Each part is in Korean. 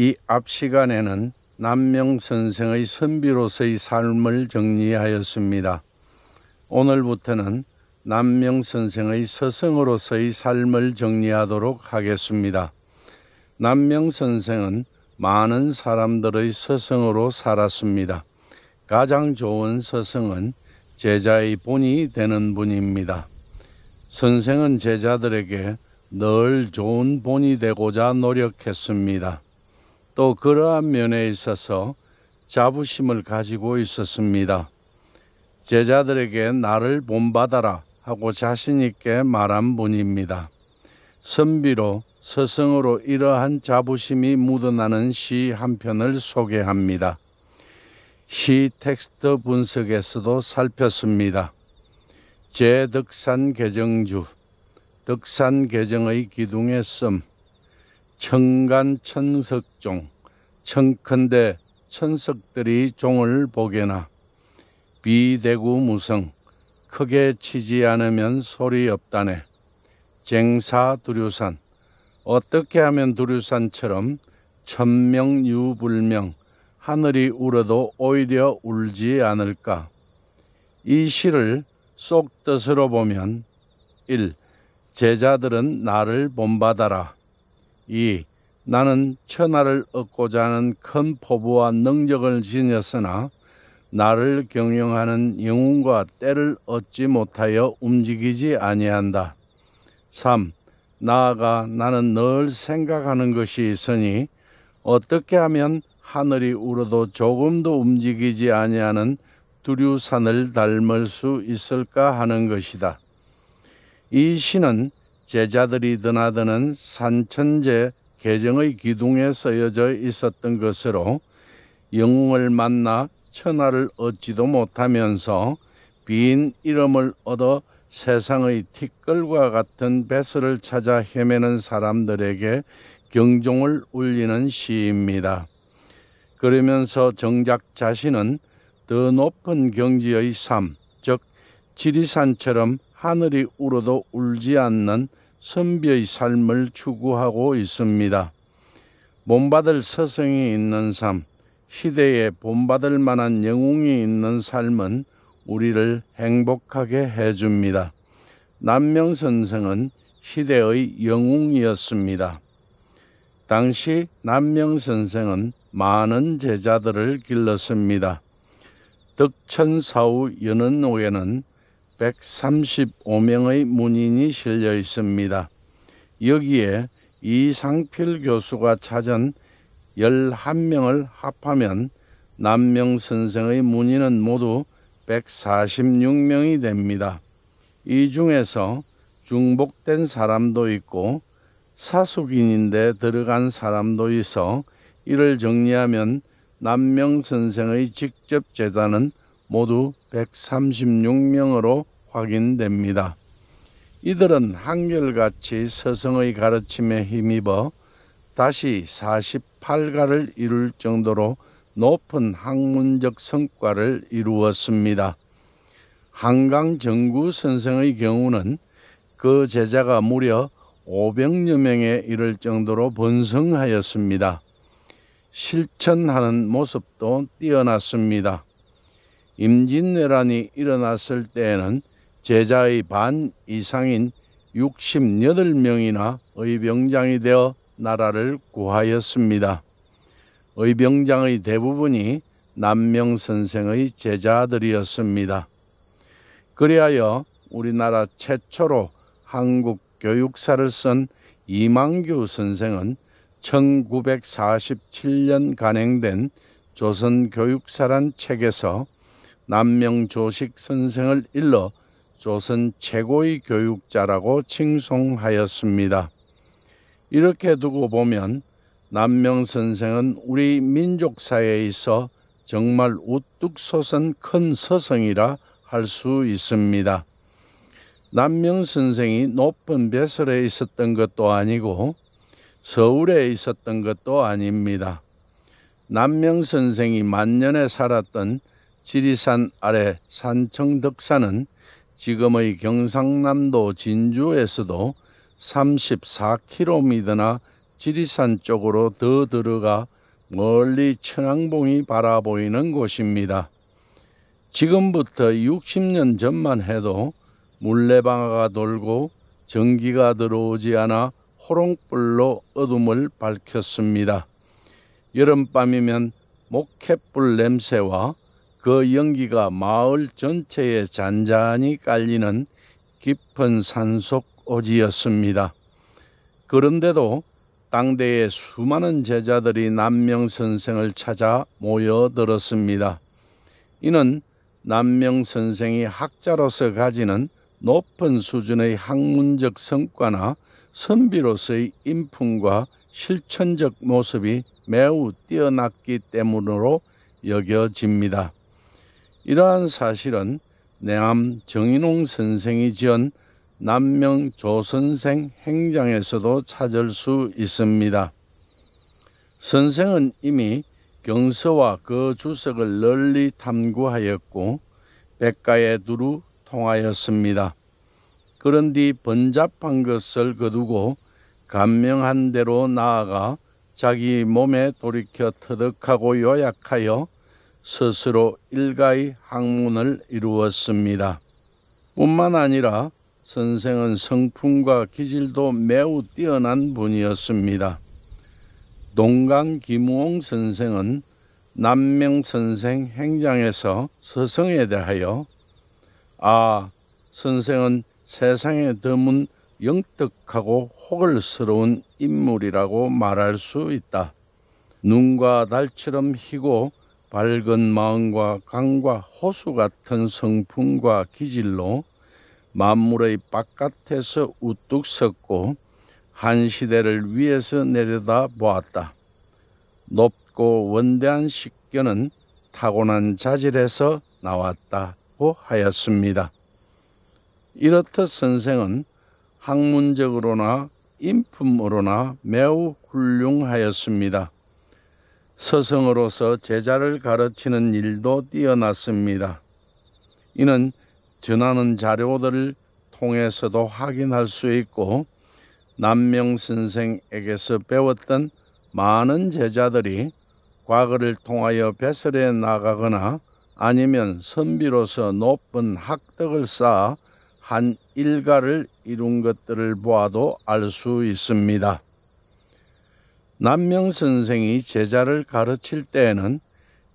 이 앞 시간에는 남명 선생의 선비로서의 삶을 정리하였습니다. 오늘부터는 남명 선생의 서성으로서의 삶을 정리하도록 하겠습니다. 남명 선생은 많은 사람들의 서성으로 살았습니다. 가장 좋은 서성은 제자의 본이 되는 분입니다. 선생은 제자들에게 늘 좋은 본이 되고자 노력했습니다. 또 그러한 면에 있어서 자부심을 가지고 있었습니다. 제자들에게 나를 본받아라 하고 자신 있게 말한 분입니다. 선비로 서성으로 이러한 자부심이 묻어나는 시 한 편을 소개합니다. 시 텍스트 분석에서도 살폈습니다. 제덕산 개정주, 덕산 개정의 기둥의 씀, 청간 천석종, 청컨대 천석들이 종을 보게나, 비대구 무성, 크게 치지 않으면 소리 없다네. 쟁사 두류산, 어떻게 하면 두류산처럼 천명유불명, 하늘이 울어도 오히려 울지 않을까. 이 시를 속 뜻으로 보면 1. 제자들은 나를 본받아라. 2. 나는 천하를 얻고자 하는 큰 포부와 능력을 지녔으나 나를 경영하는 영웅과 때를 얻지 못하여 움직이지 아니한다. 3. 나아가 나는 늘 생각하는 것이 있으니 어떻게 하면 하늘이 울어도 조금도 움직이지 아니하는 두류산을 닮을 수 있을까 하는 것이다. 이 시는 제자들이 드나드는 산천제 개정의 기둥에 쓰여져 있었던 것으로 영웅을 만나 천하를 얻지도 못하면서 빈 이름을 얻어 세상의 티끌과 같은 배설을 찾아 헤매는 사람들에게 경종을 울리는 시입니다. 그러면서 정작 자신은 더 높은 경지의 삶, 즉 지리산처럼 하늘이 울어도 울지 않는 선비의 삶을 추구하고 있습니다. 본받을 서성이 있는 삶, 시대에 본받을 만한 영웅이 있는 삶은 우리를 행복하게 해줍니다. 남명 선생은 시대의 영웅이었습니다. 당시 남명 선생은 많은 제자들을 길렀습니다. 덕천사후 연언록에는 135명의 문인이 실려 있습니다. 여기에 이상필 교수가 찾은 11명을 합하면 남명 선생의 문인은 모두 146명이 됩니다. 이 중에서 중복된 사람도 있고 사숙인인데 들어간 사람도 있어 이를 정리하면 남명 선생의 직접 제자는 모두 136명으로 확인됩니다. 이들은 한결같이 서성의 가르침에 힘입어 다시 48가를 이룰 정도로 높은 학문적 성과를 이루었습니다. 한강정구 선생의 경우는 그 제자가 무려 500여 명에 이를 정도로 번성하였습니다. 실천하는 모습도 뛰어났습니다. 임진왜란이 일어났을 때에는 제자의 반 이상인 68명이나 의병장이 되어 나라를 구하였습니다. 의병장의 대부분이 남명 선생의 제자들이었습니다. 그리하여 우리나라 최초로 한국 교육사를 쓴 이망규 선생은 1947년 간행된 조선교육사란 책에서 남명 조식 선생을 일러 조선 최고의 교육자라고 칭송하였습니다. 이렇게 두고 보면 남명 선생은 우리 민족사에 있어 정말 우뚝 솟은 큰 서성이라 할 수 있습니다. 남명 선생이 높은 배설에 있었던 것도 아니고 서울에 있었던 것도 아닙니다. 남명 선생이 만년에 살았던 지리산 아래 산청덕산은 지금의 경상남도 진주에서도 34km나 지리산 쪽으로 더 들어가 멀리 천왕봉이 바라보이는 곳입니다. 지금부터 60년 전만 해도 물레방아가 돌고 전기가 들어오지 않아 호롱불로 어둠을 밝혔습니다. 여름밤이면 목횃불 냄새와 그 연기가 마을 전체에 잔잔히 깔리는 깊은 산속 오지였습니다. 그런데도 당대의 수많은 제자들이 남명선생을 찾아 모여들었습니다. 이는 남명선생이 학자로서 가지는 높은 수준의 학문적 성과나 선비로서의 인품과 실천적 모습이 매우 뛰어났기 때문으로 여겨집니다. 이러한 사실은 내암 정인홍 선생이 지은 남명 조선생 행장에서도 찾을 수 있습니다. 선생은 이미 경서와 그 주석을 널리 탐구하였고 백가에 두루 통하였습니다. 그런 뒤 번잡한 것을 거두고 간명한 대로 나아가 자기 몸에 돌이켜 터득하고 요약하여 스스로 일가의 학문을 이루었습니다. 뿐만 아니라 선생은 성품과 기질도 매우 뛰어난 분이었습니다. 동강 김우홍 선생은 남명선생 행장에서 서성에 대하여 선생은 세상에 드문 영특하고 호걸스러운 인물이라고 말할 수 있다. 눈과 달처럼 희고 밝은 마음과 강과 호수 같은 성품과 기질로 만물의 바깥에서 우뚝 섰고 한 시대를 위에서 내려다 보았다. 높고 원대한 식견은 타고난 자질에서 나왔다고 하였습니다. 이렇듯 선생은 학문적으로나 인품으로나 매우 훌륭하였습니다. 스승으로서 제자를 가르치는 일도 뛰어났습니다. 이는 전하는 자료들을 통해서도 확인할 수 있고 남명선생에게서 배웠던 많은 제자들이 과거를 통하여 배설해 나가거나 아니면 선비로서 높은 학덕을 쌓아 한 일가를 이룬 것들을 보아도 알 수 있습니다. 남명선생이 제자를 가르칠 때에는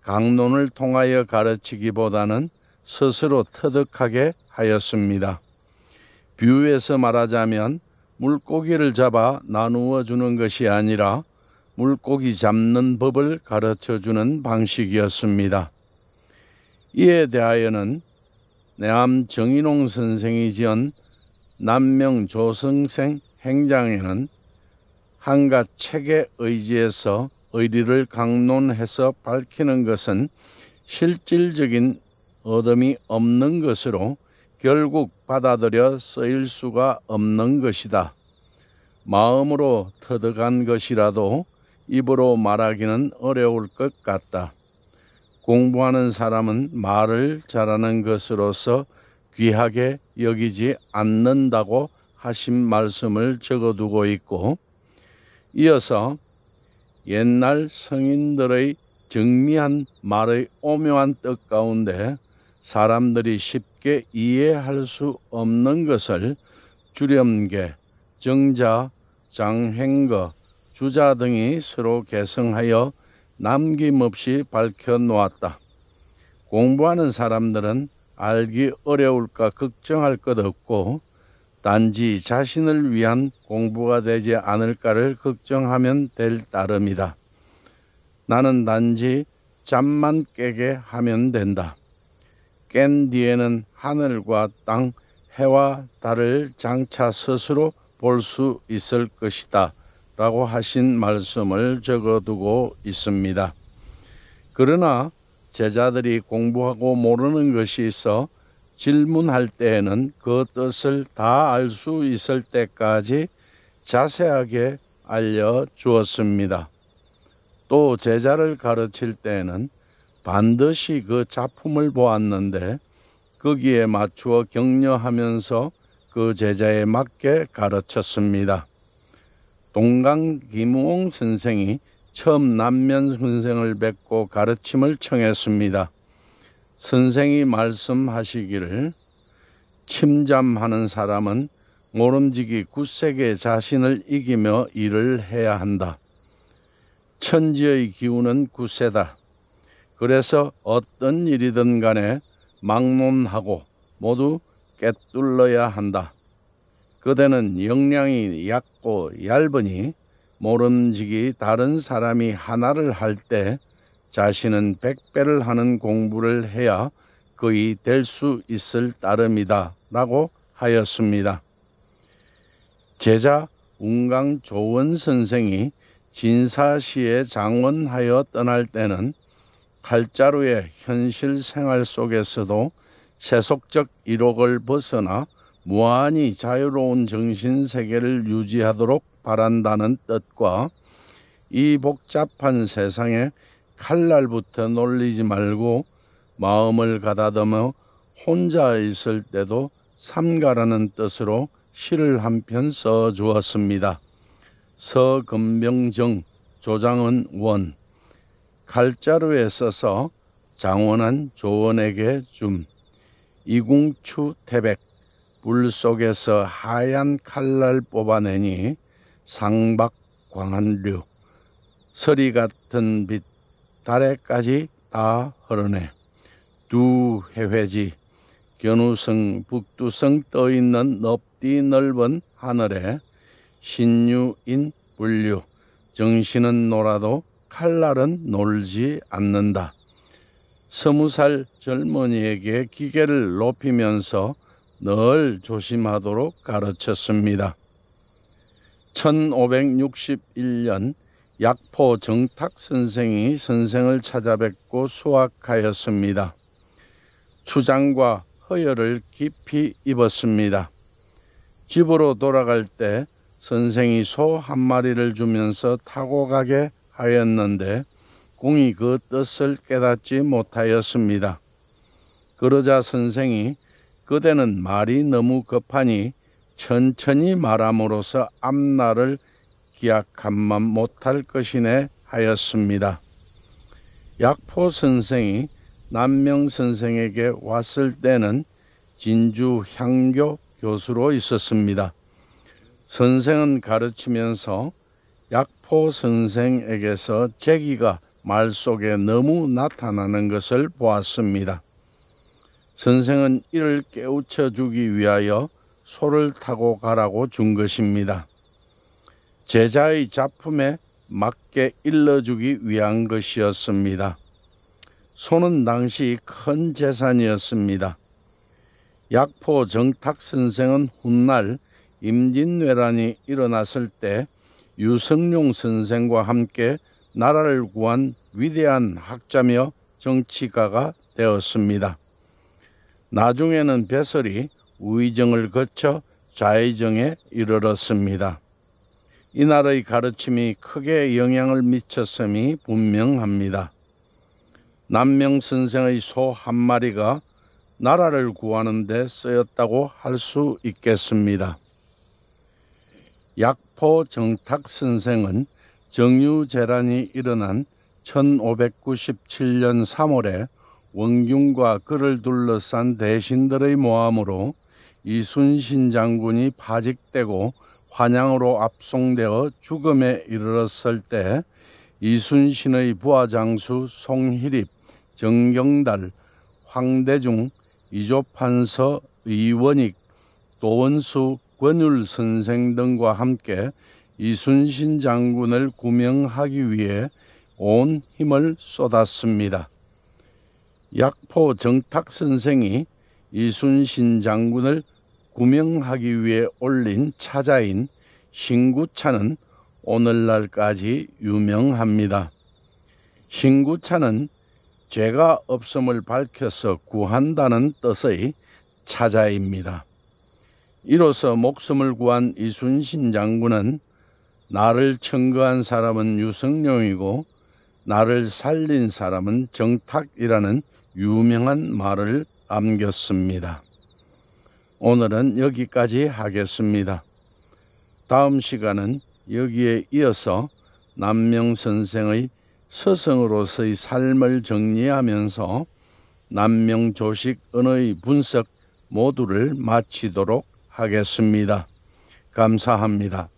강론을 통하여 가르치기보다는 스스로 터득하게 하였습니다. 비유해서 말하자면 물고기를 잡아 나누어 주는 것이 아니라 물고기 잡는 법을 가르쳐 주는 방식이었습니다. 이에 대하여는 내암 정인홍 선생이 지은 남명 조선생 행장에는 한갓 책에 의지해서 의리를 강론해서 밝히는 것은 실질적인 어둠이 없는 것으로 결국 받아들여 쓰일 수가 없는 것이다. 마음으로 터득한 것이라도 입으로 말하기는 어려울 것 같다. 공부하는 사람은 말을 잘하는 것으로서 귀하게 여기지 않는다고 하신 말씀을 적어두고 있고, 이어서 옛날 성인들의 정미한 말의 오묘한 뜻 가운데 사람들이 쉽게 이해할 수 없는 것을 주렴계, 정자, 장행거, 주자 등이 서로 개성하여 남김없이 밝혀놓았다. 공부하는 사람들은 알기 어려울까 걱정할 것 없고 단지 자신을 위한 공부가 되지 않을까를 걱정하면 될 따름이다. 나는 단지 잠만 깨게 하면 된다. 깬 뒤에는 하늘과 땅, 해와 달을 장차 스스로 볼 수 있을 것이다 라고 하신 말씀을 적어두고 있습니다. 그러나 제자들이 공부하고 모르는 것이 있어 질문할 때에는 그 뜻을 다 알 수 있을 때까지 자세하게 알려주었습니다. 또 제자를 가르칠 때에는 반드시 그 작품을 보았는데 거기에 맞추어 격려하면서 그 제자에 맞게 가르쳤습니다. 동강 김우홍 선생이 처음 남면 선생을 뵙고 가르침을 청했습니다. 선생이 말씀하시기를 침잠하는 사람은 모름지기 굳세게 자신을 이기며 일을 해야 한다. 천지의 기운은 굳세다. 그래서 어떤 일이든 간에 막론하고 모두 꿰뚫러야 한다. 그대는 역량이 얕고 얇으니 모름지기 다른 사람이 하나를 할 때 자신은 100배를 하는 공부를 해야 거의 될 수 있을 따름이다 라고 하였습니다. 제자 운강조원 선생이 진사시에 장원하여 떠날 때는 칼자루의 현실 생활 속에서도 세속적 이록을 벗어나 무한히 자유로운 정신세계를 유지하도록 바란다는 뜻과 이 복잡한 세상에 칼날부터 놀리지 말고 마음을 가다듬어 혼자 있을 때도 삼가라는 뜻으로 시를 한 편 써주었습니다. 서금병정 조장은 원 칼자루에 써서 장원한 조원에게 줌 이궁추 태백 불 속에서 하얀 칼날 뽑아내니 상박광한류 서리 같은 빛 달에까지 다 흐르네. 두 해회지 견우성 북두성 떠있는 넓디 넓은 하늘에 신유인 불류 정신은 놀아도 칼날은 놀지 않는다. 20살 젊은이에게 기계를 높이면서 늘 조심하도록 가르쳤습니다. 1561년 약포 정탁 선생이 선생을 찾아뵙고 수학하였습니다. 추장과 허열을 깊이 입었습니다. 집으로 돌아갈 때 선생이 소 한 마리를 주면서 타고 가게 하였는데 공이 그 뜻을 깨닫지 못하였습니다. 그러자 선생이 그대는 말이 너무 급하니 천천히 말함으로써 앞날을 기약함만 못할 것이네 하였습니다. 약포 선생이 남명 선생에게 왔을 때는 진주 향교 교수로 있었습니다. 선생은 가르치면서 약포 선생에게서 재기가 말 속에 너무 나타나는 것을 보았습니다. 선생은 이를 깨우쳐 주기 위하여 소를 타고 가라고 준 것입니다. 제자의 작품에 맞게 일러주기 위한 것이었습니다. 소는 당시 큰 재산이었습니다. 약포 정탁 선생은 훗날 임진왜란이 일어났을 때 유성룡 선생과 함께 나라를 구한 위대한 학자며 정치가가 되었습니다. 나중에는 배설이 우의정을 거쳐 좌의정에 이르렀습니다. 이날의 가르침이 크게 영향을 미쳤음이 분명합니다. 남명 선생의 소 한 마리가 나라를 구하는 데 쓰였다고 할 수 있겠습니다. 약포 정탁 선생은 정유재란이 일어난 1597년 3월에 원균과 그를 둘러싼 대신들의 모함으로 이순신 장군이 파직되고 환양으로 압송되어 죽음에 이르렀을 때 이순신의 부하장수 송희립, 정경달, 황대중, 이조판서, 이원익, 도원수, 권율 선생 등과 함께 이순신 장군을 구명하기 위해 온 힘을 쏟았습니다. 약포 정탁 선생이 이순신 장군을 구명하기 위해 올린 차자인 신구차는 오늘날까지 유명합니다. 신구차는 죄가 없음을 밝혀서 구한다는 뜻의 차자입니다. 이로써 목숨을 구한 이순신 장군은 나를 청거한 사람은 유성룡이고 나를 살린 사람은 정탁이라는 유명한 말을 남겼습니다. 오늘은 여기까지 하겠습니다. 다음 시간은 여기에 이어서 남명 선생의 서성으로서의 삶을 정리하면서 남명 조식 언어의 분석 모두를 마치도록 하겠습니다. 감사합니다.